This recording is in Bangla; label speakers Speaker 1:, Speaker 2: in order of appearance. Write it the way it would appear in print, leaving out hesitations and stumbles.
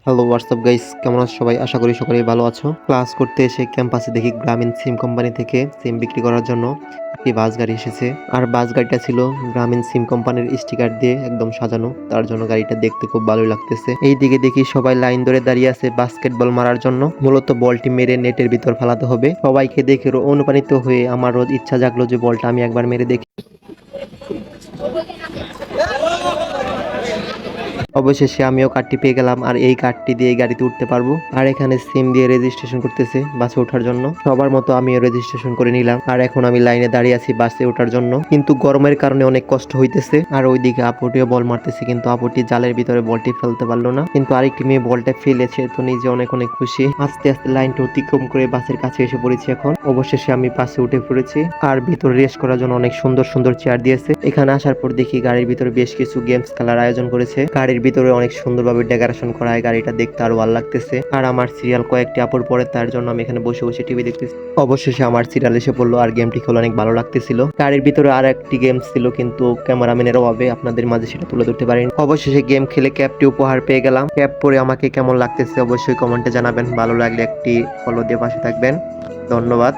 Speaker 1: হ্যালো হোয়াটসঅ্যাপ গাইস, কেমন আছো সবাই? আশা করি সকলেই ভালো আছো। ক্লাস করতে এসে ক্যাম্পাসে দেখি গ্রামীণ সিম কোম্পানি থেকে সিম বিক্রি করার জন্য একটি বাস গাড়ি এসেছে। আর বাস গাড়িটা ছিল গ্রামীণ সিম কোম্পানির স্টিকার দিয়ে একদম সাজানো, তার জন্য গাড়িটা দেখতে খুব ভালোই লাগতেছে। এই দিকে দেখি সবাই লাইন ধরে দাঁড়িয়ে আছে বাস্কেটবল মারার জন্য। মূলত বলটি মেরে নেটের ভিতর ফেলাতে হবে। সবাইকে দেখে অনুপ্রাণিত হয়ে আমারও ইচ্ছা জাগলো যে বলটা আমি একবার মেরে দেখি। অবশেষে আমিও কার্ডটি পেয়ে গেলাম, আর এই কার্ডটি দিয়ে গাড়িতে উঠতে পারবো। আর এখানে সিম দিয়ে রেজিস্ট্রেশন করতেছে বাসে ওঠার জন্য। সবার মতো আমিও রেজিস্ট্রেশন করে নিলাম, আর এখন আমি লাইনে দাঁড়িয়ে আছি বাসে ওঠার জন্য। কিন্তু গরমের কারণে অনেক কষ্ট হইতেছে। আর ওইদিকে আপুটিও বল মারতেছে, কিন্তু আপুটি জালের ভিতরে বলটি ফেলতে পারলো না। কিন্তু আরেকটি মেয়ে বলটা ফেলেছে, তো নিজে অনেক অনেক খুশি। আস্তে আস্তে লাইনটা অতিক্রম করে বাসের কাছে এসে পড়েছি। এখন অবশেষে আমি বাসে উঠে পড়েছি। আর ভিতরে রেস্ট করার জন্য অনেক সুন্দর সুন্দর চেয়ার দিয়েছে। এখানে আসার পর দেখি গাড়ির ভিতরে বেশ কিছু গেমস খেলার আয়োজন করেছে। গাড়ির ভিতরে অনেক সুন্দরভাবে ডেকোরেশন করা হয়, গাড়িটা দেখতে আরো ভালো লাগতেছে। আর আমার সিরিয়াল কয়েকটি আপুর পরে, তার জন্য আমি এখানে বসে বসে টিভি দেখতেছি। অবশেষে আমার সিরিয়াল এসে পড়লো, আর গেমটি খেলে অনেক ভালো লাগতেছিল। গাড়ির ভিতরে আর একটি গেম ছিল, কিন্তু ক্যামেরাম্যানের অভাবে আপনাদের মাঝে সেটা তুলে ধরতে পারিনি। অবশেষে গেম খেলে ক্যাপটি উপহার পেয়ে গেলাম। ক্যাপ পরে আমাকে কেমন লাগতেছে অবশ্যই কমেন্টে জানাবেন। ভালো লাগলে একটি ফলো দিয়ে পাশে থাকবেন। ধন্যবাদ।